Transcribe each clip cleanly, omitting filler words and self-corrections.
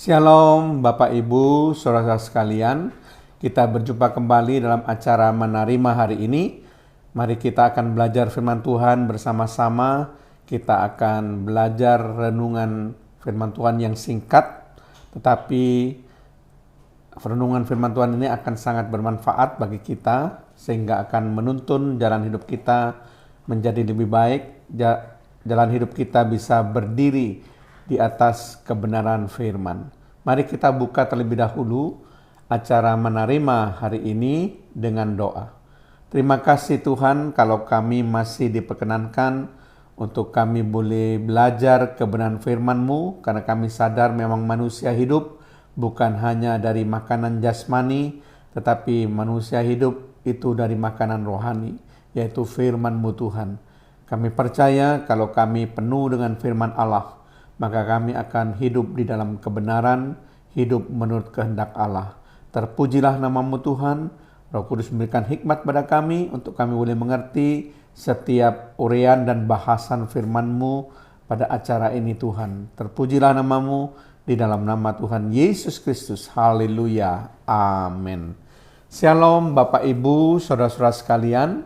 Shalom Bapak Ibu, saudara sekalian. Kita berjumpa kembali dalam acara Menerima hari ini. Mari kita akan belajar firman Tuhan bersama-sama. Kita akan belajar renungan firman Tuhan yang singkat, tetapi renungan firman Tuhan ini akan sangat bermanfaat bagi kita, sehingga akan menuntun jalan hidup kita menjadi lebih baik. Jalan hidup kita bisa berdiri di atas kebenaran firman. Mari kita buka terlebih dahulu acara Menerima hari ini dengan doa. Terima kasih Tuhan kalau kami masih diperkenankan untuk kami boleh belajar kebenaran firman-Mu, karena kami sadar memang manusia hidup bukan hanya dari makanan jasmani, tetapi manusia hidup itu dari makanan rohani, yaitu firman-Mu Tuhan. Kami percaya kalau kami penuh dengan firman Allah, maka kami akan hidup di dalam kebenaran, hidup menurut kehendak Allah. Terpujilah nama-Mu Tuhan. Roh Kudus memberikan hikmat pada kami untuk kami boleh mengerti setiap uraian dan bahasan firman-Mu pada acara ini Tuhan. Terpujilah nama-Mu di dalam nama Tuhan Yesus Kristus. Haleluya. Amin. Shalom Bapak Ibu, saudara-saudara sekalian.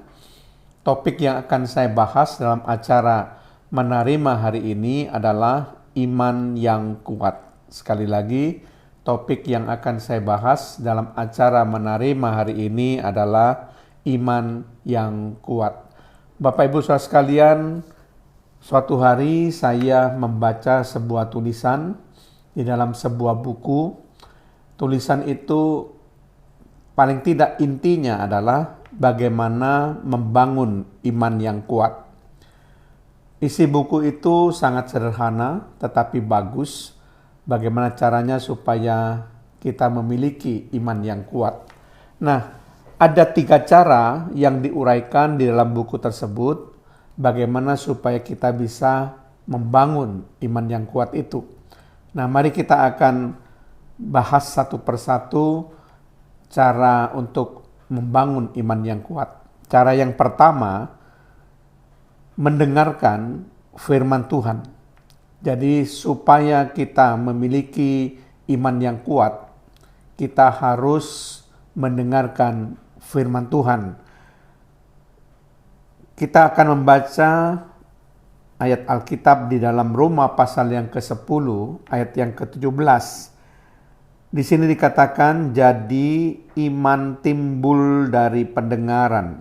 Topik yang akan saya bahas dalam acara Menerima hari ini adalah iman yang kuat. Sekali lagi, topik yang akan saya bahas dalam acara Menerima hari ini adalah iman yang kuat. Bapak Ibu saudara sekalian, suatu hari saya membaca sebuah tulisan di dalam sebuah buku. Tulisan itu paling tidak intinya adalah bagaimana membangun iman yang kuat. Isi buku itu sangat sederhana tetapi bagus. Bagaimana caranya supaya kita memiliki iman yang kuat. Nah, ada 3 cara yang diuraikan di dalam buku tersebut. Bagaimana supaya kita bisa membangun iman yang kuat itu. Nah, mari kita akan bahas satu persatu cara untuk membangun iman yang kuat. Cara yang pertama, mendengarkan firman Tuhan. Jadi supaya kita memiliki iman yang kuat, kita harus mendengarkan firman Tuhan. Kita akan membaca ayat Alkitab di dalam Roma pasal yang ke-10, ayat yang ke-17. Di sini dikatakan, jadi iman timbul dari pendengaran,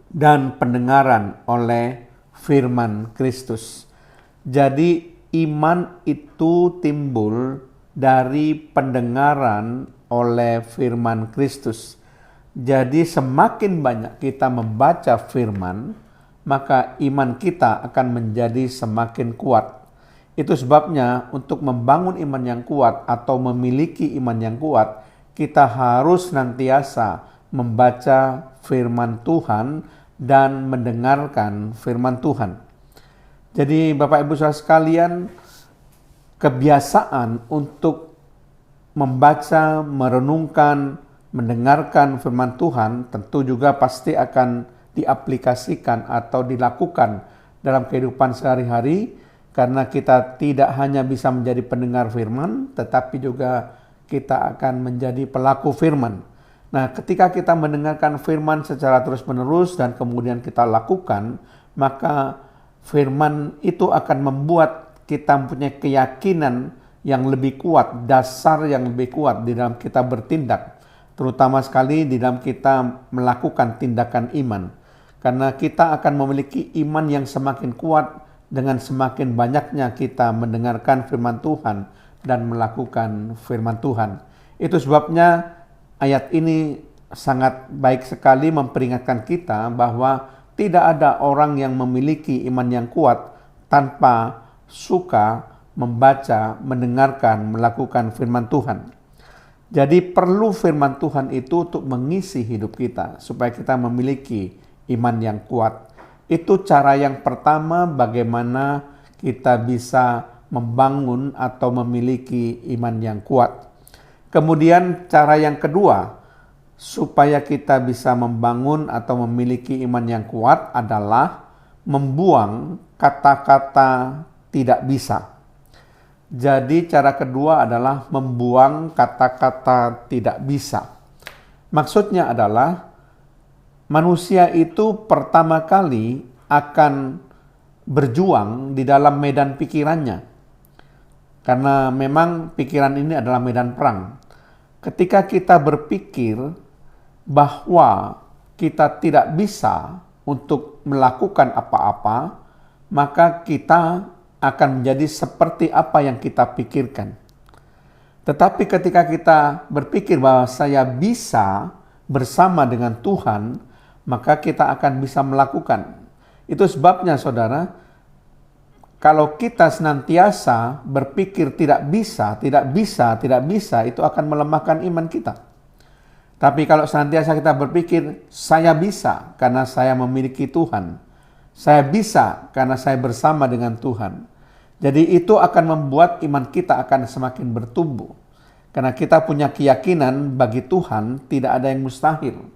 dan pendengaran oleh firman Kristus. Jadi iman itu timbul dari pendengaran oleh firman Kristus. Jadi semakin banyak kita membaca firman, maka iman kita akan menjadi semakin kuat. Itu sebabnya untuk membangun iman yang kuat atau memiliki iman yang kuat, kita harus senantiasa membaca firman Tuhan dan mendengarkan firman Tuhan. Jadi Bapak Ibu saudara sekalian, kebiasaan untuk membaca, merenungkan, mendengarkan firman Tuhan tentu juga pasti akan diaplikasikan atau dilakukan dalam kehidupan sehari-hari, karena kita tidak hanya bisa menjadi pendengar firman, tetapi juga kita akan menjadi pelaku firman. Nah, ketika kita mendengarkan firman secara terus-menerus dan kemudian kita lakukan, maka firman itu akan membuat kita mempunyai keyakinan yang lebih kuat, dasar yang lebih kuat di dalam kita bertindak, terutama sekali di dalam kita melakukan tindakan iman. Karena kita akan memiliki iman yang semakin kuat dengan semakin banyaknya kita mendengarkan firman Tuhan dan melakukan firman Tuhan. Itu sebabnya ayat ini sangat baik sekali memperingatkan kita bahwa tidak ada orang yang memiliki iman yang kuat tanpa suka membaca, mendengarkan, melakukan firman Tuhan. Jadi perlu firman Tuhan itu untuk mengisi hidup kita supaya kita memiliki iman yang kuat. Itu cara yang pertama bagaimana kita bisa membangun atau memiliki iman yang kuat. Kemudian cara yang kedua, supaya kita bisa membangun atau memiliki iman yang kuat adalah membuang kata-kata tidak bisa. Jadi cara kedua adalah membuang kata-kata tidak bisa. Maksudnya adalah manusia itu pertama kali akan berjuang di dalam medan pikirannya. Karena memang pikiran ini adalah medan perang. Ketika kita berpikir bahwa kita tidak bisa untuk melakukan apa-apa, maka kita akan menjadi seperti apa yang kita pikirkan. Tetapi ketika kita berpikir bahwa saya bisa bersama dengan Tuhan, maka kita akan bisa melakukan. Itu sebabnya saudara, kalau kita senantiasa berpikir tidak bisa, itu akan melemahkan iman kita. Tapi kalau senantiasa kita berpikir, saya bisa karena saya memiliki Tuhan. Saya bisa karena saya bersama dengan Tuhan. Jadi itu akan membuat iman kita akan semakin bertumbuh. Karena kita punya keyakinan bagi Tuhan tidak ada yang mustahil.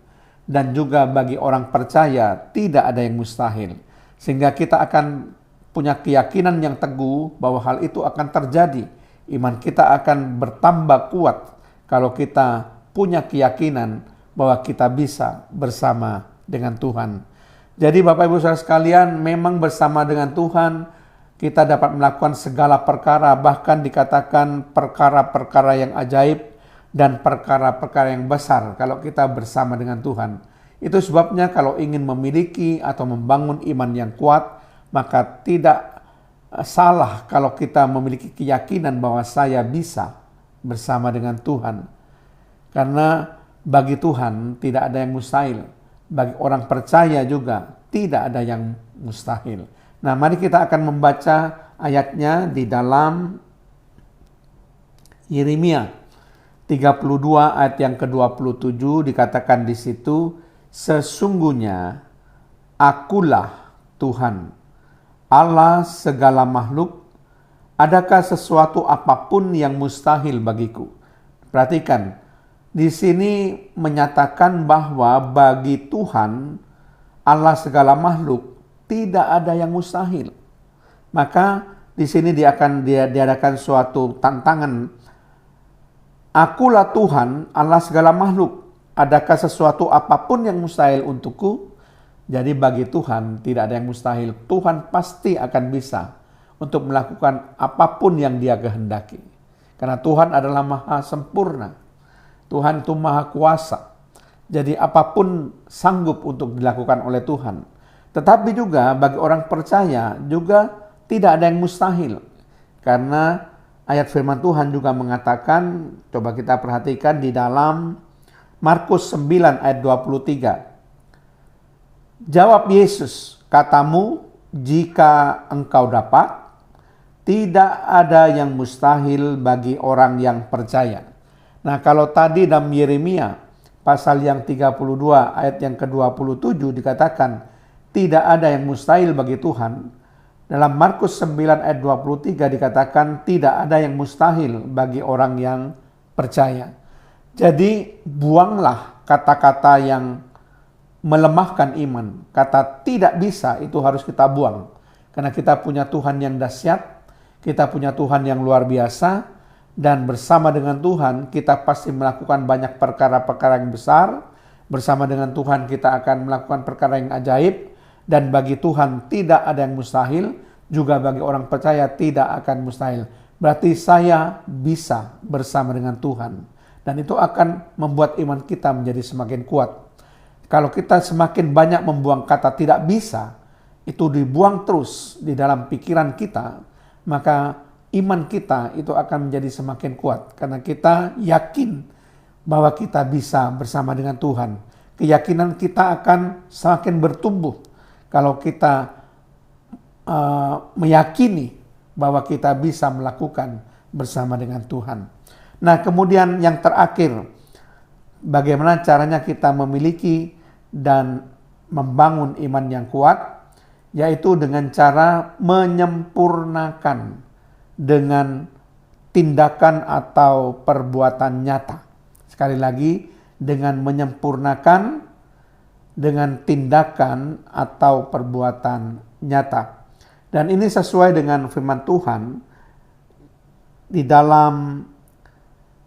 Dan juga bagi orang percaya tidak ada yang mustahil. Sehingga kita akan punya keyakinan yang teguh bahwa hal itu akan terjadi. Iman kita akan bertambah kuat kalau kita punya keyakinan bahwa kita bisa bersama dengan Tuhan. Jadi Bapak Ibu Saudara sekalian, memang bersama dengan Tuhan kita dapat melakukan segala perkara, bahkan dikatakan perkara-perkara yang ajaib dan perkara-perkara yang besar kalau kita bersama dengan Tuhan. Itu sebabnya kalau ingin memiliki atau membangun iman yang kuat, maka tidak salah kalau kita memiliki keyakinan bahwa saya bisa bersama dengan Tuhan. Karena bagi Tuhan tidak ada yang mustahil. Bagi orang percaya juga tidak ada yang mustahil. Nah, mari kita akan membaca ayatnya di dalam Yeremia 32 ayat yang ke-27, dikatakan di situ, sesungguhnya akulah Tuhan, Allah segala makhluk, adakah sesuatu apapun yang mustahil bagiku? Perhatikan, di sini menyatakan bahwa bagi Tuhan, Allah segala makhluk, tidak ada yang mustahil. Maka di sini dia akan diadakan suatu tantangan. Akulah Tuhan, Allah segala makhluk. Adakah sesuatu apapun yang mustahil untukku? Jadi bagi Tuhan tidak ada yang mustahil. Tuhan pasti akan bisa untuk melakukan apapun yang dia kehendaki. Karena Tuhan adalah maha sempurna. Tuhan itu maha kuasa. Jadi apapun sanggup untuk dilakukan oleh Tuhan. Tetapi juga bagi orang percaya juga tidak ada yang mustahil. Karena ayat firman Tuhan juga mengatakan, coba kita perhatikan di dalam Markus 9 ayat 23. Jawab Yesus, katamu jika engkau dapat, tidak ada yang mustahil bagi orang yang percaya. Nah, kalau tadi dalam Yeremia pasal yang 32 ayat yang ke-27 dikatakan tidak ada yang mustahil bagi Tuhan. Dalam Markus 9 ayat 23 dikatakan tidak ada yang mustahil bagi orang yang percaya. Jadi buanglah kata-kata yang melemahkan iman. Kata tidak bisa itu harus kita buang. Karena kita punya Tuhan yang dahsyat, kita punya Tuhan yang luar biasa. Dan bersama dengan Tuhan kita pasti melakukan banyak perkara-perkara yang besar. Bersama dengan Tuhan kita akan melakukan perkara yang ajaib. Dan bagi Tuhan tidak ada yang mustahil. Juga bagi orang percaya tidak akan mustahil. Berarti saya bisa bersama dengan Tuhan. Dan itu akan membuat iman kita menjadi semakin kuat. Kalau kita semakin banyak membuang kata tidak bisa, itu dibuang terus di dalam pikiran kita, maka iman kita itu akan menjadi semakin kuat. Karena kita yakin bahwa kita bisa bersama dengan Tuhan. Keyakinan kita akan semakin bertumbuh. Kalau kita meyakini bahwa kita bisa melakukan bersama dengan Tuhan. Nah, kemudian yang terakhir, bagaimana caranya kita memiliki dan membangun iman yang kuat, yaitu dengan cara menyempurnakan dengan tindakan atau perbuatan nyata. Sekali lagi, dengan menyempurnakan dengan tindakan atau perbuatan nyata. Dan ini sesuai dengan firman Tuhan di dalam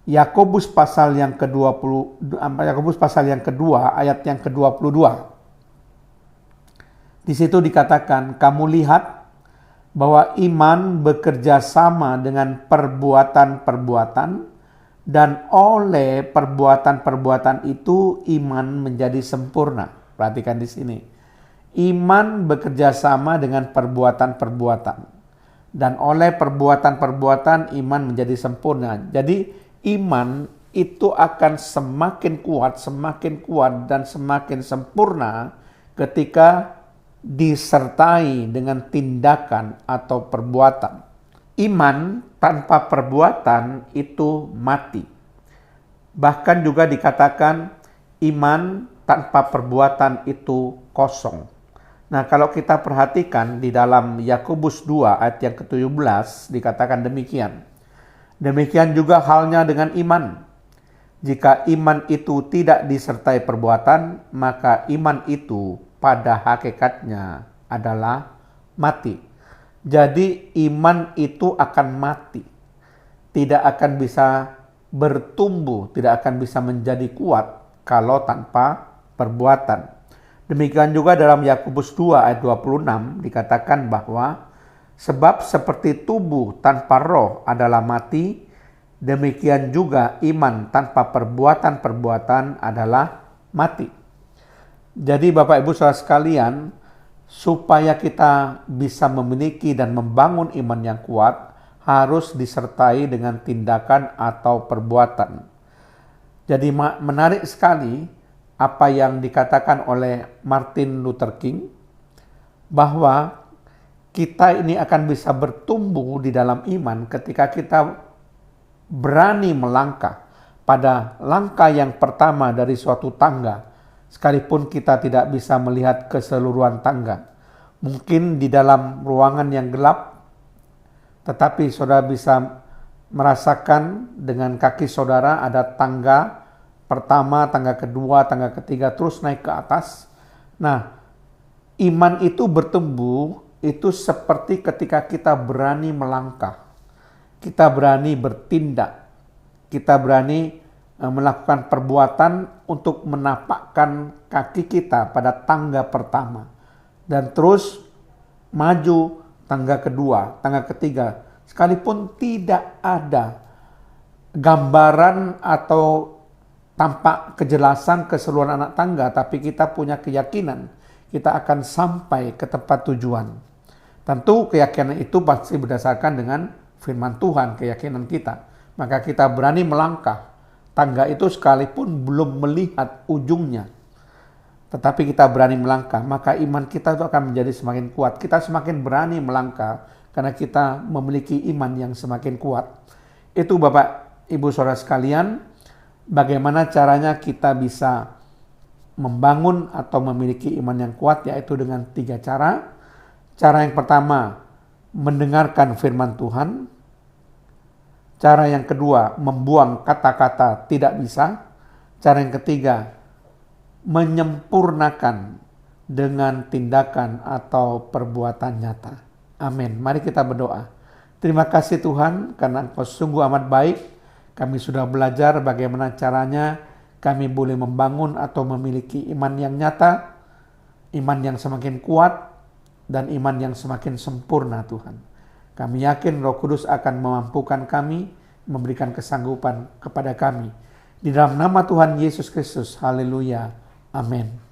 Yakobus pasal yang ke-20, Yakobus pasal yang kedua ayat yang ke-22. Di situ dikatakan, kamu lihat bahwa iman bekerja sama dengan perbuatan-perbuatan, dan oleh perbuatan-perbuatan itu iman menjadi sempurna. Perhatikan di sini. Iman bekerja sama dengan perbuatan-perbuatan, dan oleh perbuatan-perbuatan iman menjadi sempurna. Jadi iman itu akan semakin kuat, dan semakin sempurna ketika disertai dengan tindakan atau perbuatan. Iman tanpa perbuatan itu mati. Bahkan juga dikatakan iman tanpa perbuatan itu kosong. Nah, kalau kita perhatikan di dalam Yakobus 2 ayat yang ke-17 dikatakan demikian. Demikian juga halnya dengan iman. Jika iman itu tidak disertai perbuatan, maka iman itu pada hakikatnya adalah mati. Jadi iman itu akan mati. Tidak akan bisa bertumbuh, tidak akan bisa menjadi kuat kalau tanpa perbuatan. Demikian juga dalam Yakobus 2 ayat 26 dikatakan bahwa sebab seperti tubuh tanpa roh adalah mati, demikian juga iman tanpa perbuatan-perbuatan adalah mati. Jadi Bapak Ibu Saudara sekalian, supaya kita bisa memiliki dan membangun iman yang kuat, harus disertai dengan tindakan atau perbuatan. Jadi menarik sekali apa yang dikatakan oleh Martin Luther King, bahwa kita ini akan bisa bertumbuh di dalam iman ketika kita berani melangkah pada langkah yang pertama dari suatu tangga, sekalipun kita tidak bisa melihat keseluruhan tangga. Mungkin di dalam ruangan yang gelap, tetapi saudara bisa merasakan dengan kaki saudara ada tangga pertama, tangga kedua, tangga ketiga, terus naik ke atas. Nah, iman itu bertumbuh, itu seperti ketika kita berani melangkah, kita berani bertindak, kita berani melakukan perbuatan untuk menapakkan kaki kita pada tangga pertama, dan terus maju tangga kedua, tangga ketiga, sekalipun tidak ada gambaran atau tampak kejelasan keseluruhan anak tangga, tapi kita punya keyakinan kita akan sampai ke tempat tujuan. Tentu keyakinan itu pasti berdasarkan dengan firman Tuhan, keyakinan kita. Maka kita berani melangkah tangga itu sekalipun belum melihat ujungnya. Tetapi kita berani melangkah, maka iman kita itu akan menjadi semakin kuat. Kita semakin berani melangkah karena kita memiliki iman yang semakin kuat. Itu Bapak Ibu Saudara sekalian, bagaimana caranya kita bisa membangun atau memiliki iman yang kuat, yaitu dengan 3 cara. Cara yang pertama, mendengarkan firman Tuhan. Cara yang kedua, membuang kata-kata tidak bisa. Cara yang ketiga, menyempurnakan dengan tindakan atau perbuatan nyata. Amin. Mari kita berdoa. Terima kasih Tuhan karena Engkau sungguh amat baik. Kami sudah belajar bagaimana caranya kami boleh membangun atau memiliki iman yang nyata, iman yang semakin kuat, dan iman yang semakin sempurna Tuhan. Kami yakin Roh Kudus akan memampukan kami, memberikan kesanggupan kepada kami. Di dalam nama Tuhan Yesus Kristus, haleluya, amin.